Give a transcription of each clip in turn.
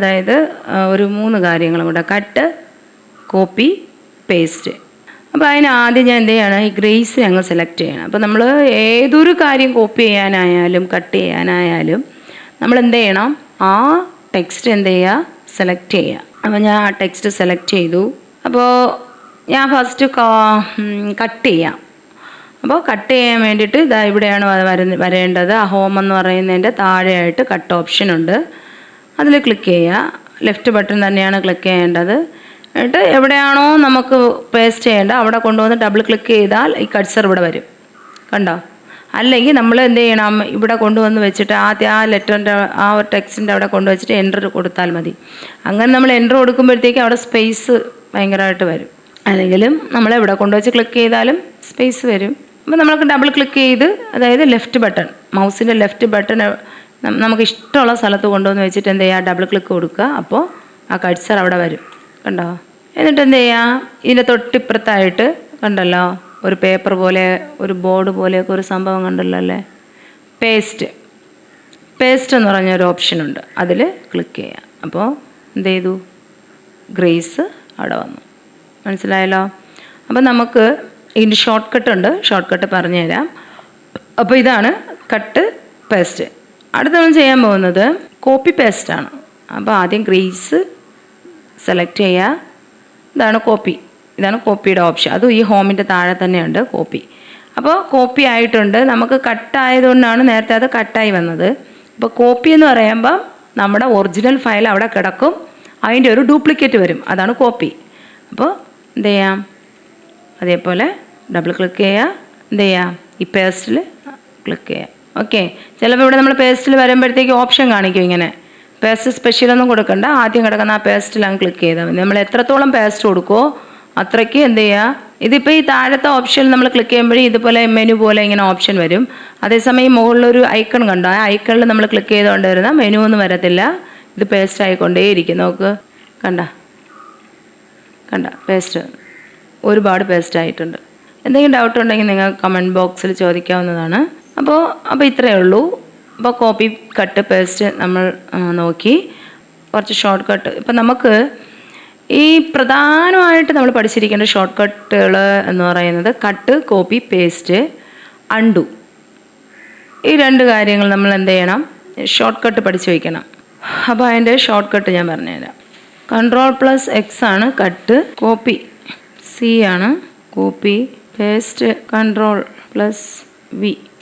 അതായത് ഒരു 3 കാര്യങ്ങളും കൂടെ കട്ട്, കോപ്പി, പേസ്റ്റ്. അപ്പോൾ അതിന് ആദ്യം ഞാൻ എന്ത് ചെയ്യണം, ഈ ഗ്രേസ് അങ്ങ് സെലക്ട് ചെയ്യണം. അപ്പോൾ നമ്മൾ ഏതൊരു കാര്യം കോപ്പി ചെയ്യാനായാലും കട്ട് ചെയ്യാനായാലും നമ്മൾ എന്ത് ചെയ്യണം, ആ ടെക്സ്റ്റ് എന്ത് ചെയ്യുക, സെലക്ട് ചെയ്യുക. അപ്പോൾ ഞാൻ ആ ടെക്സ്റ്റ് സെലക്ട് ചെയ്തു. അപ്പോൾ ഞാൻ ഫസ്റ്റ് കട്ട് ചെയ്യാം. അപ്പോൾ കട്ട് ചെയ്യാൻ വേണ്ടിയിട്ട് ഇതാ ഇവിടെയാണ് വരേണ്ടത്. ആ ഹോം എന്ന് പറയുന്നതിൻ്റെ താഴെയായിട്ട് കട്ട് ഓപ്ഷൻ ഉണ്ട്. അതിൽ ക്ലിക്ക് ചെയ്യുക. ലെഫ്റ്റ് ബട്ടൺ തന്നെയാണ് ക്ലിക്ക് ചെയ്യേണ്ടത്. എന്നിട്ട് എവിടെയാണോ നമുക്ക് പേസ്റ്റ് ചെയ്യേണ്ടത് അവിടെ കൊണ്ടുവന്ന് ഡബിൾ ക്ലിക്ക് ചെയ്താൽ ഈ കഴ്സർ ഇവിടെ വരും. കണ്ടോ? അല്ലെങ്കിൽ നമ്മൾ എന്ത് ചെയ്യണം, ഇവിടെ കൊണ്ടുവന്ന് വെച്ചിട്ട് ആദ്യം ആ ലെറ്ററിൻ്റെ ആ ഒരു ടെക്സ്റ്റിൻ്റെ അവിടെ കൊണ്ടുവച്ചിട്ട് എൻ്റർ കൊടുത്താൽ മതി. അങ്ങനെ നമ്മൾ എൻ്റർ കൊടുക്കുമ്പോഴത്തേക്ക് അവിടെ സ്പേസ് ഭയങ്കരമായിട്ട് വരും. അല്ലെങ്കിലും നമ്മൾ എവിടെ കൊണ്ടുവച്ച് ക്ലിക്ക് ചെയ്താലും സ്പേസ് വരും. അപ്പോൾ നമ്മൾക്ക് ഡബിൾ ക്ലിക്ക് ചെയ്ത്, അതായത് ലെഫ്റ്റ് ബട്ടൺ, മൗസിൻ്റെ ലെഫ്റ്റ് ബട്ടൺ നമുക്ക് ഇഷ്ടമുള്ള സ്ഥലത്ത് കൊണ്ടുവന്ന് വെച്ചിട്ട് എന്ത് ചെയ്യുക, ഡബിൾ ക്ലിക്ക് കൊടുക്കുക. അപ്പോൾ ആ കഴ്സർ അവിടെ വരും. കണ്ടോ? എന്നിട്ട് എന്ത് ചെയ്യുക, ഇതിൻ്റെ തൊട്ടിപ്പുറത്തായിട്ട് കണ്ടല്ലോ ഒരു പേപ്പർ പോലെ, ഒരു ബോർഡ് പോലെയൊക്കെ ഒരു സംഭവം കണ്ടല്ലോ അല്ലേ, പേസ്റ്റ് എന്ന് പറഞ്ഞൊരു ഓപ്ഷനുണ്ട്. അതിൽ ക്ലിക്ക് ചെയ്യുക. അപ്പോൾ എന്ത് ചെയ്തു, ഗ്രേസ് അവിടെ വന്നു. മനസ്സിലായല്ലോ? അപ്പോൾ നമുക്ക് ഇതിൻ്റെ ഷോർട്ട് കട്ട് ഉണ്ട്. ഷോർട്ട് കട്ട് പറഞ്ഞു തരാം. അപ്പോൾ ഇതാണ് കട്ട്, പേസ്റ്റ്. അടുത്ത നമ്മൾ ചെയ്യാൻ പോകുന്നത് കോപ്പി പേസ്റ്റാണ്. അപ്പോൾ ആദ്യം ഗ്രേസ് സെലക്ട് ചെയ്യുക. ഇതാണ് കോപ്പി. ഇതാണ് കോപ്പിയുടെ ഓപ്ഷൻ. അതും ഈ ഹോമിൻ്റെ താഴെ തന്നെയുണ്ട് കോപ്പി. അപ്പോൾ കോപ്പി ആയിട്ടുണ്ട്. നമുക്ക് കട്ടായതുകൊണ്ടാണ് നേരത്തെ അത് കട്ടായി വന്നത്. അപ്പോൾ കോപ്പി എന്ന് പറയുമ്പം നമ്മുടെ ഒറിജിനൽ ഫയൽ അവിടെ കിടക്കും, അതിൻ്റെ ഒരു ഡ്യൂപ്ലിക്കേറ്റ് വരും. അതാണ് കോപ്പി. അപ്പോൾ എന്ത് ചെയ്യാം, അതേപോലെ ഡബിൾ ക്ലിക്ക് ചെയ്യുക. എന്ത് ചെയ്യാം, ഈ പേസ്റ്റിൽ ക്ലിക്ക് ചെയ്യുക. ഓക്കെ. ചിലപ്പോൾ ഇവിടെ നമ്മൾ പേസ്റ്റിൽ വരുമ്പോഴത്തേക്ക് ഓപ്ഷൻ കാണിക്കും ഇങ്ങനെ, പേസ്റ്റ് സ്പെഷ്യലൊന്നും കൊടുക്കണ്ട, ആദ്യം കിടക്കുന്ന ആ പേസ്റ്റിൽ അങ്ങ് ക്ലിക്ക് ചെയ്താൽ മതി. നമ്മൾ എത്രത്തോളം പേസ്റ്റ് കൊടുക്കുമോ അത്രയ്ക്ക് എന്ത് ചെയ്യുക. ഇതിപ്പോൾ ഈ താഴത്തെ ഓപ്ഷനിൽ നമ്മൾ ക്ലിക്ക് ചെയ്യുമ്പോഴേ ഇതുപോലെ മെനു പോലെ ഇങ്ങനെ ഓപ്ഷൻ വരും. അതേസമയം മുകളിലൊരു ഐക്കൺ കണ്ടോ, ആ ഐക്കണിൽ നമ്മൾ ക്ലിക്ക് ചെയ്തുകൊണ്ട് വരുന്ന മെനു ഒന്നും വരത്തില്ല. ഇത് പേസ്റ്റ് ആയിക്കൊണ്ടേയിരിക്കും. നോക്ക്, കണ്ട പേസ്റ്റ്, ഒരുപാട് പേസ്റ്റ് ആയിട്ടുണ്ട്. എന്തെങ്കിലും ഡൗട്ട് ഉണ്ടെങ്കിൽ നിങ്ങൾ കമൻറ്റ് ബോക്സിൽ ചോദിക്കാവുന്നതാണ്. അപ്പോൾ ഇത്രയേ ഉള്ളൂ. അപ്പോൾ കോപ്പി, കട്ട്, പേസ്റ്റ് നമ്മൾ നോക്കി. കുറച്ച് ഷോർട്ട് കട്ട്. ഇപ്പം നമുക്ക് ഈ പ്രധാനമായിട്ട് നമ്മൾ പഠിച്ചിരിക്കേണ്ട ഷോർട്ട് കട്ടുകൾ എന്ന് പറയുന്നത് കട്ട്, കോപ്പി, പേസ്റ്റ്, അൺഡു. ഈ 2 കാര്യങ്ങൾ നമ്മൾ എന്ത് ചെയ്യണം, ഷോർട്ട് കട്ട് പഠിച്ച് വയ്ക്കണം. അപ്പോൾ അതിൻ്റെ ഷോർട്ട് കട്ട് ഞാൻ പറഞ്ഞുതരാം. Ctrl+X ആണ് കട്ട്, കോപ്പി C ആണ് കോപ്പി, പേസ്റ്റ്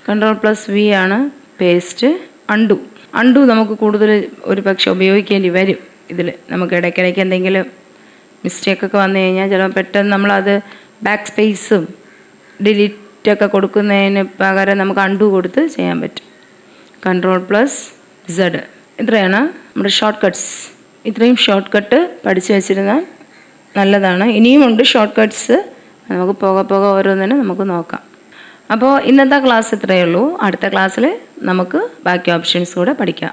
Ctrl+V ആണ് പേസ്റ്റ്, അൺഡു നമുക്ക് കൂടുതൽ ഒരു പക്ഷെ ഉപയോഗിക്കേണ്ടി വരും. ഇതിൽ നമുക്ക് ഇടയ്ക്കിടയ്ക്ക് എന്തെങ്കിലും മിസ്റ്റേക്കൊക്കെ വന്നു കഴിഞ്ഞാൽ ചിലപ്പോൾ പെട്ടെന്ന് നമ്മളത് ബാക്ക് സ്പേസും ഡിലീറ്റൊക്കെ കൊടുക്കുന്നതിന് പകരം നമുക്ക് അൺഡു കൊടുത്ത് ചെയ്യാൻ പറ്റും. Ctrl+Z. ഇത്രയാണ് നമ്മുടെ ഷോർട്ട് കട്ട്സ്. ഇത്രയും ഷോർട്ട് കട്ട് പഠിച്ചു വെച്ചിരുന്നാൽ നല്ലതാണ്. ഇനിയുമുണ്ട് ഷോർട്ട് കട്ട്സ്. നമുക്ക് പോകെ ഓരോന്നിനും നമുക്ക് നോക്കാം. അപ്പോൾ ഇന്നത്തെ ക്ലാസ് ഇത്രയേ ഉള്ളൂ. അടുത്ത ക്ലാസ്സിൽ നമുക്ക് ബാക്കി ഓപ്ഷൻസ് കൂടെ പഠിക്കാം.